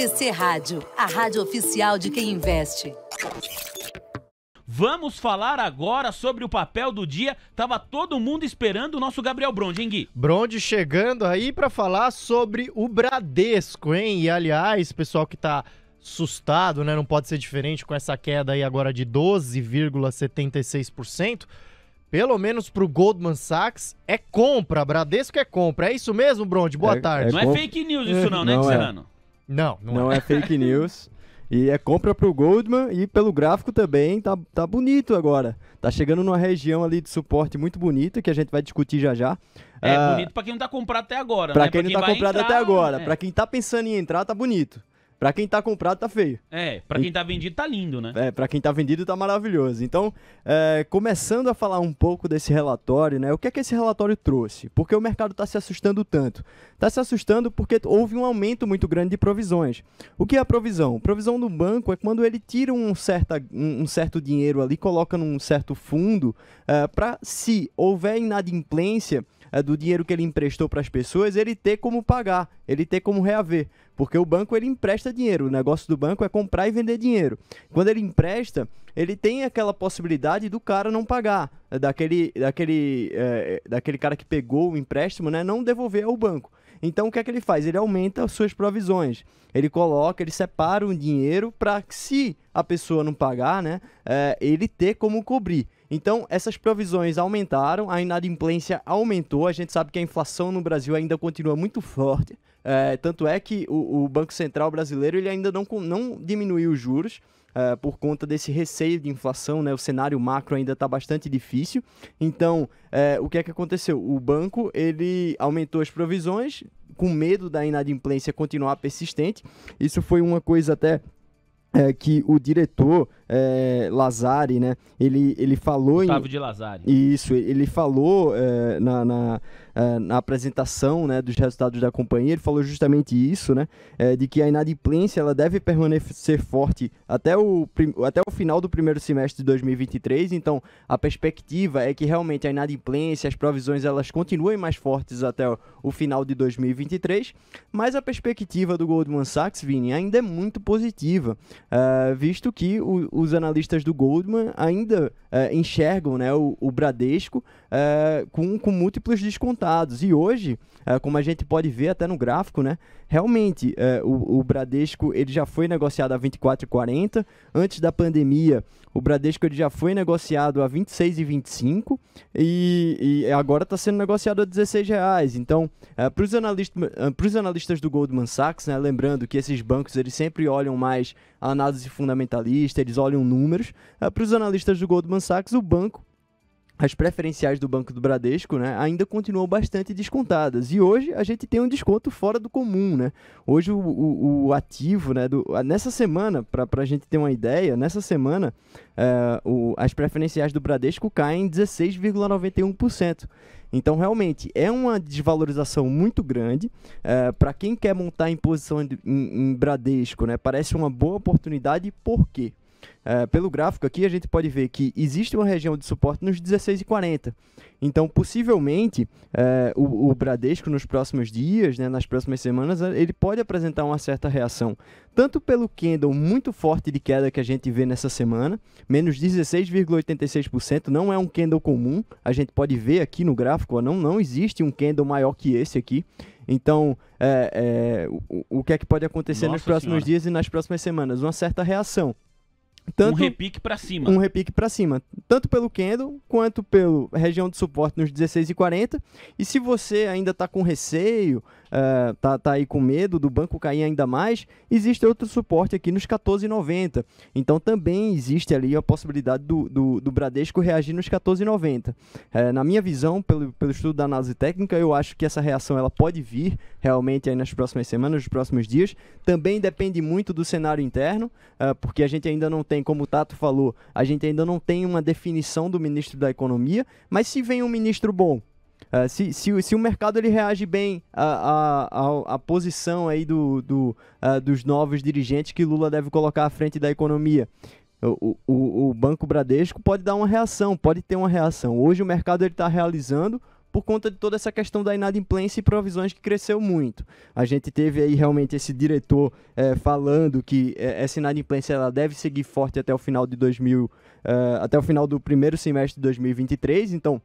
BTC Rádio, a rádio oficial de quem investe. Vamos falar agora sobre o papel do dia. Tava todo mundo esperando o nosso Gabriel Brondi, hein, Gui? Brondi chegando aí para falar sobre o Bradesco, hein? E aliás, pessoal que tá assustado, né? Não pode ser diferente com essa queda aí agora de 12,76%. Pelo menos pro Goldman Sachs é compra, Bradesco é compra. É isso mesmo, Brondi? Boa tarde. Não é fake news isso não, né, Serrano? Não é fake news. E é compra pro Goldman e pelo gráfico também tá bonito agora. Tá chegando numa região ali de suporte muito bonita que a gente vai discutir já já. Bonito pra quem não tá comprado até agora, pra né? Quem não tá comprado até agora. Pra quem tá pensando em entrar, tá bonito. Pra quem tá comprado, tá feio. Pra quem tá vendido, tá lindo, né? Pra quem tá vendido, tá maravilhoso. Então, começando a falar um pouco desse relatório, né? O que é que esse relatório trouxe? Por que o mercado tá se assustando tanto? Tá se assustando porque houve um aumento muito grande de provisões. O que é a provisão? Provisão do banco é quando ele tira um certo dinheiro ali, coloca num certo fundo, para se houver inadimplência do dinheiro que ele emprestou para as pessoas, ele ter como pagar, ele ter como reaver. Porque o banco, ele empresta dinheiro, o negócio do banco é comprar e vender dinheiro. Quando ele empresta, ele tem aquela possibilidade do cara não pagar, daquele cara que pegou o empréstimo, né, não devolver ao banco. Então, o que é que ele faz? Ele aumenta as suas provisões. Ele separa um dinheiro para que, se a pessoa não pagar, né, ele ter como cobrir. Então, essas provisões aumentaram, a inadimplência aumentou. A gente sabe que a inflação no Brasil ainda continua muito forte. Tanto é que o Banco Central brasileiro ele ainda não diminuiu os juros. Por conta desse receio de inflação, né? O cenário macro ainda está bastante difícil. Então, o que é que aconteceu? O banco ele aumentou as provisões com medo da inadimplência continuar persistente. Isso foi uma coisa até que o diretor Lazari, né? Ele falou Otávio de Lazari. Isso, ele falou na apresentação, né, dos resultados da companhia, ele falou justamente isso, né, de que a inadimplência ela deve permanecer forte até o final do primeiro semestre de 2023. Então, a perspectiva é que realmente a inadimplência, as provisões, elas continuem mais fortes até o final de 2023, mas a perspectiva do Goldman Sachs, Vini, ainda é muito positiva, visto que os analistas do Goldman ainda enxergam, né, o Bradesco com múltiplos descontados. E hoje, como a gente pode ver até no gráfico, né, realmente o Bradesco ele já foi negociado a R$ 24,40. Antes da pandemia, o Bradesco ele já foi negociado a R$ 26,25 e agora está sendo negociado a R$ 16,00. Então, para os analistas do Goldman Sachs, né, lembrando que esses bancos eles sempre olham mais a análise fundamentalista, eles olham números. Para os analistas do Goldman Sachs, as preferenciais do Banco do Bradesco, né, ainda continuam bastante descontadas. E hoje a gente tem um desconto fora do comum, né? Hoje o ativo, né, nessa semana, para a gente ter uma ideia, nessa semana as preferenciais do Bradesco caem em 16,91%. Então, realmente, é uma desvalorização muito grande. Para quem quer montar em posição em Bradesco, né, parece uma boa oportunidade. Por quê? Pelo gráfico aqui, a gente pode ver que existe uma região de suporte nos 16,40. Então, possivelmente, o Bradesco, nos próximos dias, né, nas próximas semanas, ele pode apresentar uma certa reação. Tanto pelo candle muito forte de queda que a gente vê nessa semana, menos 16,86%, não é um candle comum. A gente pode ver aqui no gráfico, não existe um candle maior que esse aqui. Então, o que é que pode acontecer nos próximos dias e nas próximas semanas? Uma certa reação. Um repique para cima. Um repique para cima. Tanto pelo candle, quanto pela região de suporte nos 16,40. E se você ainda está com receio, tá aí com medo do banco cair ainda mais, existe outro suporte aqui nos 14,90. Então também existe ali a possibilidade do Bradesco reagir nos 14,90. Na minha visão, pelo estudo da análise técnica, eu acho que essa reação ela pode vir realmente aí nas próximas semanas, nos próximos dias. Também depende muito do cenário interno, porque a gente ainda não tem, como o Tato falou, a gente ainda não tem uma definição do ministro da Economia, mas se vem um ministro bom, se o mercado ele reage bem à posição aí dos novos dirigentes que Lula deve colocar à frente da economia, o Banco Bradesco pode dar uma reação, pode ter uma reação. Hoje o mercado está realizando por conta de toda essa questão da inadimplência e provisões que cresceu muito. A gente teve aí realmente esse diretor falando que essa inadimplência ela deve seguir forte até o final de até o final do primeiro semestre de 2023, então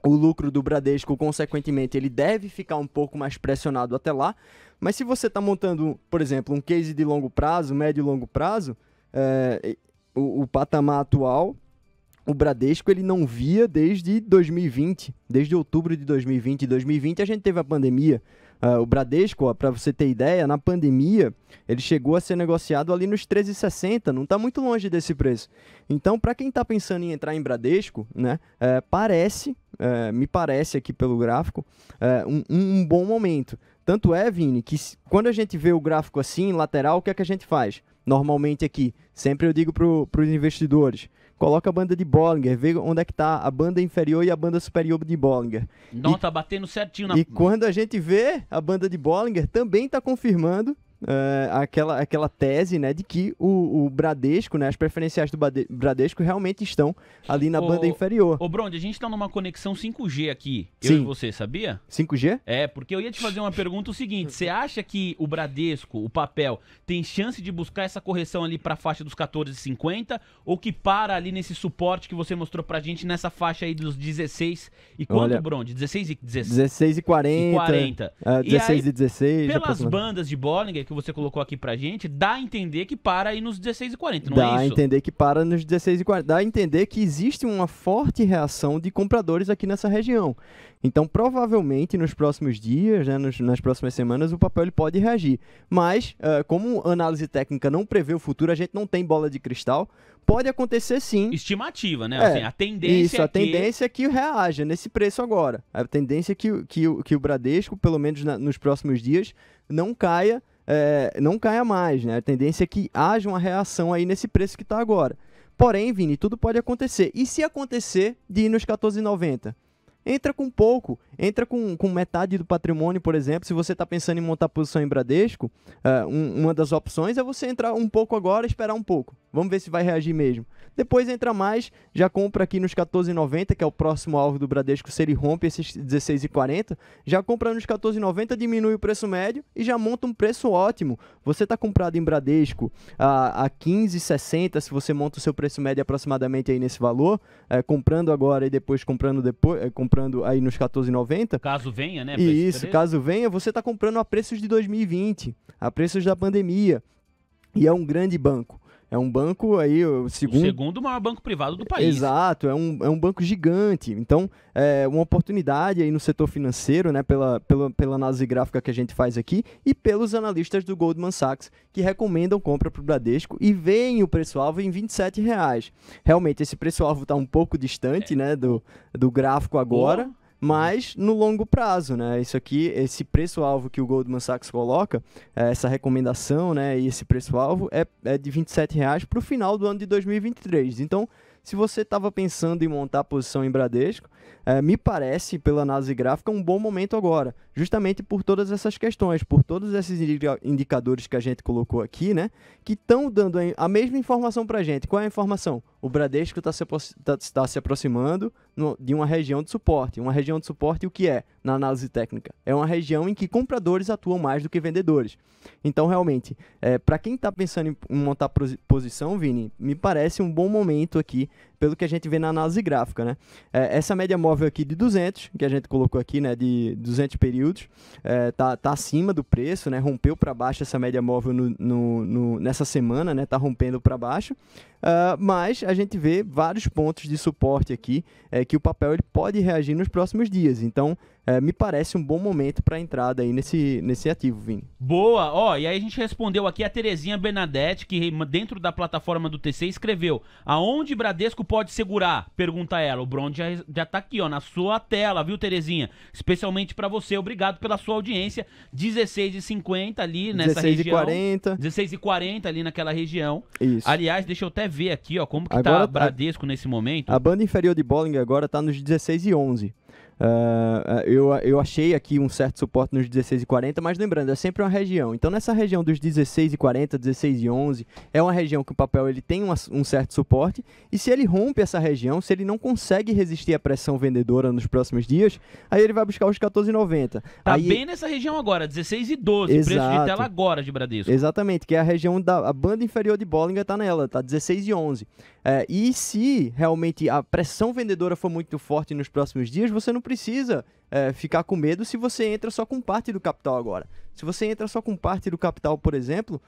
o lucro do Bradesco, consequentemente, ele deve ficar um pouco mais pressionado até lá, mas se você está montando, por exemplo, um case de longo prazo, médio e longo prazo, o patamar atual, o Bradesco ele não via desde 2020, desde outubro de 2020. Em 2020 a gente teve a pandemia. O Bradesco, para você ter ideia, na pandemia ele chegou a ser negociado ali nos 13,60, não está muito longe desse preço. Então, para quem está pensando em entrar em Bradesco, né, me parece aqui pelo gráfico, um bom momento. Tanto é, Vini, que quando a gente vê o gráfico assim, lateral, o que é que a gente faz? Normalmente aqui, sempre eu digo para os investidores, coloca a banda de Bollinger, vê onde é que está a banda inferior e a banda superior de Bollinger. Não, tá batendo certinho na... E quando a gente vê a banda de Bollinger, também está confirmando aquela tese, né, de que o Bradesco, né, as preferenciais do Bradesco realmente estão ali na banda inferior. Ô, Bronde, a gente tá numa conexão 5G aqui, Sim. eu e você, sabia? 5G? Porque eu ia te fazer uma pergunta o seguinte, você acha que o Bradesco, o papel, tem chance de buscar essa correção ali pra faixa dos 14,50 ou que para ali nesse suporte que você mostrou pra gente nessa faixa aí dos 16 e quanto, Olha, Bronde? 16 e 16 e 40. 16 e 16. Pelas bandas de Bollinger que você colocou aqui pra gente, dá a entender que para aí nos 16,40, não é Dá a isso? entender que para nos 16,40. Dá a entender que existe uma forte reação de compradores aqui nessa região. Então, provavelmente, nos próximos dias, né, nas próximas semanas, o papel ele pode reagir. Mas, como análise técnica não prevê o futuro, a gente não tem bola de cristal, pode acontecer sim. Estimativa, né? Assim, a tendência isso, a tendência é que reaja nesse preço agora. A tendência é que o Bradesco, pelo menos nos próximos dias, não caia mais, né? A tendência é que haja uma reação aí nesse preço que está agora. Porém, Vini, tudo pode acontecer. E se acontecer de ir nos 14,90? Entra com pouco, entra com metade do patrimônio, por exemplo. Se você está pensando em montar posição em Bradesco, uma das opções é você entrar um pouco agora e esperar um pouco. Vamos ver se vai reagir mesmo. Depois entra mais, já compra aqui nos 14,90, que é o próximo alvo do Bradesco, se ele rompe esses 16,40, já compra nos 14,90, diminui o preço médio e já monta um preço ótimo. Você está comprado em Bradesco a 15,60, se você monta o seu preço médio aproximadamente aí nesse valor, comprando agora e depois comprando aí nos 14,90. Caso venha, né? Isso, caso venha, você está comprando a preços de 2020, a preços da pandemia. E é um grande banco. É um banco aí, o segundo maior banco privado do país. Exato, é um banco gigante. Então, é uma oportunidade aí no setor financeiro, né, pela análise gráfica que a gente faz aqui e pelos analistas do Goldman Sachs, que recomendam compra para o Bradesco e veem o preço-alvo em R$ 27,00. Realmente, esse preço-alvo está um pouco distante, né, do gráfico agora. Mas no longo prazo, né? Isso aqui, esse preço-alvo que o Goldman Sachs coloca, essa recomendação, né? E esse preço-alvo é de R$ 27,00 para o final do ano de 2023. Então, se você estava pensando em montar a posição em Bradesco, me parece, pela análise gráfica, um bom momento agora. Justamente por todas essas questões, por todos esses indicadores que a gente colocou aqui, né? Que estão dando a mesma informação para a gente. Qual é a informação? O Bradesco está se aproximando de uma região de suporte. Uma região de suporte, o que é, na análise técnica? É uma região em que compradores atuam mais do que vendedores. Então, realmente, para quem está pensando em montar posição, Vini, me parece um bom momento aqui, pelo que a gente vê na análise gráfica, né? Essa média móvel aqui de 200, que a gente colocou aqui, né, de 200 períodos, tá acima do preço, né? Rompeu para baixo essa média móvel nessa semana, né? Tá rompendo para baixo. Mas a gente vê vários pontos de suporte aqui que o papel ele pode reagir nos próximos dias. Então, me parece um bom momento para entrada aí nesse ativo, Vini. Boa! E aí a gente respondeu aqui a Terezinha Bernadette, que dentro da plataforma do TC escreveu: aonde Bradesco pode segurar? Pergunta ela. O Bronze já tá aqui, na sua tela, viu, Terezinha? Especialmente para você. Obrigado pela sua audiência. 16,50 ali nessa região. 16,40. 16,40 ali naquela região. Isso. Aliás, deixa eu até ver aqui, como que agora tá Bradesco nesse momento. A banda inferior de Bollinger agora tá nos 16,11. Eu achei aqui um certo suporte nos 16,40, mas lembrando, é sempre uma região. Então nessa região dos 16,40, 16,11, é uma região que o papel ele tem um certo suporte, e se ele rompe essa região, se ele não consegue resistir à pressão vendedora nos próximos dias, aí ele vai buscar os 14,90. Tá aí, bem nessa região agora, 16,12, preço de tela agora de Bradesco. Exatamente, que é a região a banda inferior de Bollinger tá nela, tá 16,11. E se realmente a pressão vendedora for muito forte nos próximos dias, você não precisa ficar com medo se você entra só com parte do capital agora. Se você entra só com parte do capital, por exemplo,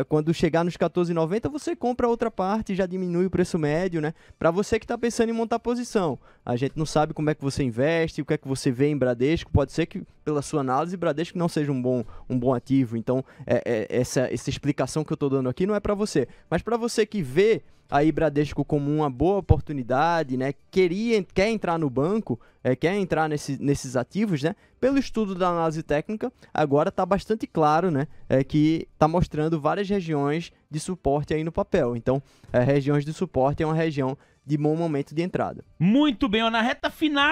quando chegar nos 14,90, você compra outra parte, já diminui o preço médio, né? Para você que está pensando em montar posição. A gente não sabe como é que você investe, o que é que você vê em Bradesco. Pode ser que, pela sua análise, Bradesco não seja um bom ativo. Então, essa explicação que eu estou dando aqui não é para você. Mas para você que vê aí Bradesco como uma boa oportunidade, né? Quer entrar no banco, quer entrar nesses ativos, né? Pelo estudo da análise técnica, agora está bastante claro, né? Que está mostrando várias regiões de suporte aí no papel. Então, regiões de suporte é uma região de bom momento de entrada. Muito bem, ó, na reta final